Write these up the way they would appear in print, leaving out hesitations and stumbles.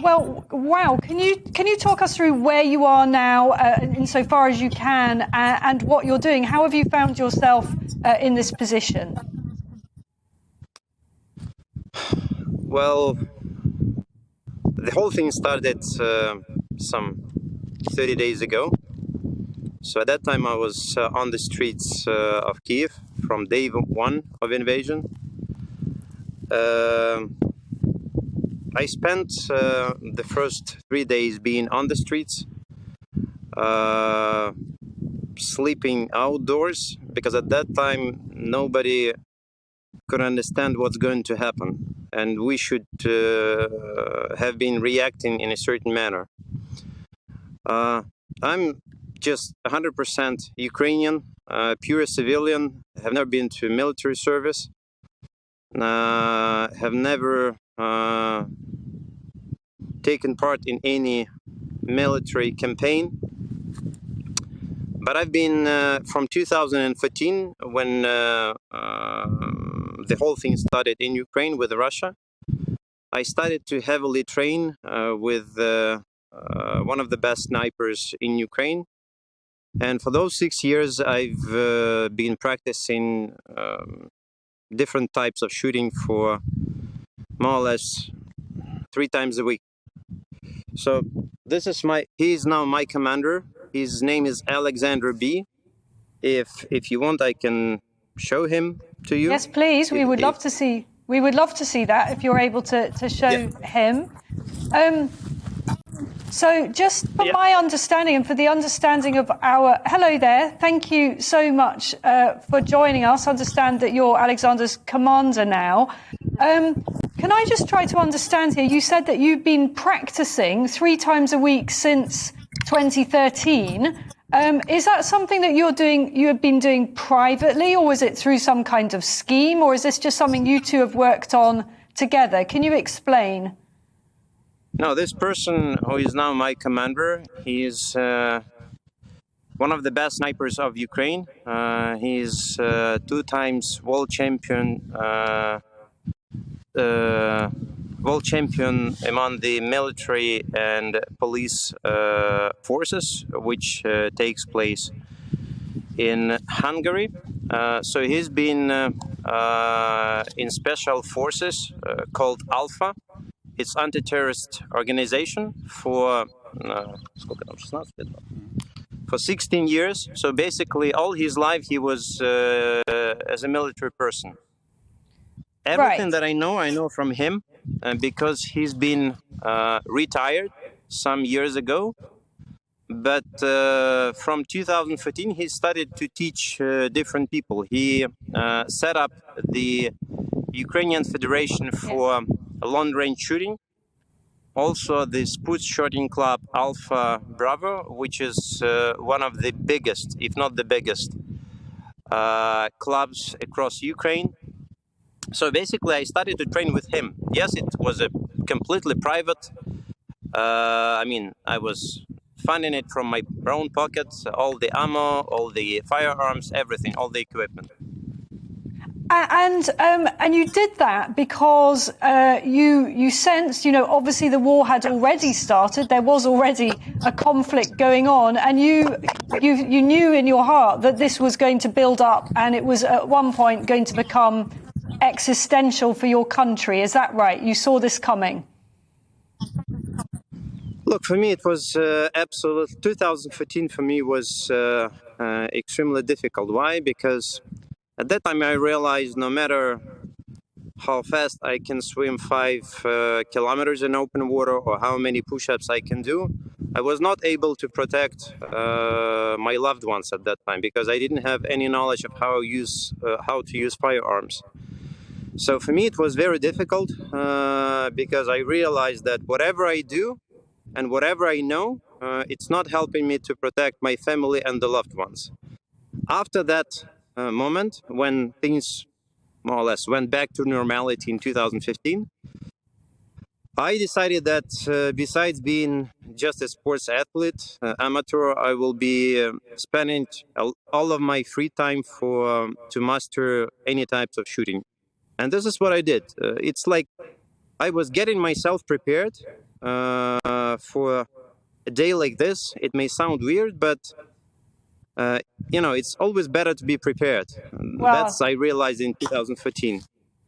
Well, wow. Can you talk us through where you are now, insofar as you can, and what you're doing? How have you found yourself in this position? Well, the whole thing started some 30 days ago. So at that time I was on the streets of Kiev from day one of invasion. I spent the first 3 days being on the streets, sleeping outdoors, because at that time nobody could understand what's going to happen, and we should have been reacting in a certain manner. I'm just 100% Ukrainian, pure civilian, have never been to military service, have never taken part in any military campaign. But I've been from 2014, when the whole thing started in Ukraine with Russia. I started to heavily train with one of the best snipers in Ukraine. And for those 6 years, I've been practicing different types of shooting for more or less 3 times a week. So this is he is now my commander. His name is Alexander B. If you want, I can show him to you. Yes, please. We would love to see. We would love to see that if you're able to show him. So just for my understanding and for the understanding of our... Hello there. Thank you so much for joining us. Understand that you're Alexander's commander now. Can I just try to understand here? You said that you've been practicing 3 times a week since 2013. Is that something that you have been doing privately, or is it through some kind of scheme, or is this just something you two have worked on together? Can you explain? No, this person who is now my commander, he is one of the best snipers of Ukraine. He is 2 times world champion among the military and police forces, which takes place in Hungary. So he's been in special forces called Alpha. It's anti-terrorist organization for 16 years. So basically all his life he was as a military person. Everything that I know from him, because he's been retired some years ago. But from 2014, he started to teach different people. He set up the Ukrainian Federation for long-range shooting. Also, the sports shooting club Alpha Bravo, which is one of the biggest, if not the biggest, clubs across Ukraine. So basically, I started to train with him. Yes, it was a completely private. I mean, I was funding it from my own pockets, all the ammo, all the firearms, everything, all the equipment. And you did that because you sensed, obviously the war had already started. There was already a conflict going on, and you knew in your heart that this was going to build up, and it was at one point going to become existential for your country. Is that right? You saw this coming? Look, for me, it was absolute. 2014 for me was extremely difficult. Why? Because at that time I realized no matter how fast I can swim 5 kilometers in open water or how many push-ups I can do, I was not able to protect my loved ones at that time because I didn't have any knowledge of how to use firearms. So for me, it was very difficult because I realized that whatever I do and whatever I know, it's not helping me to protect my family and the loved ones. After that moment, when things more or less went back to normality in 2015, I decided that besides being just a sports athlete, amateur, I will be spending all of my free time to master any types of shooting. And this is what I did. It's like I was getting myself prepared for a day like this. It may sound weird, but it's always better to be prepared. That's I realized in 2014.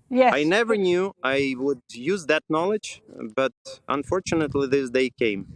Yes. I never knew I would use that knowledge, but unfortunately this day came.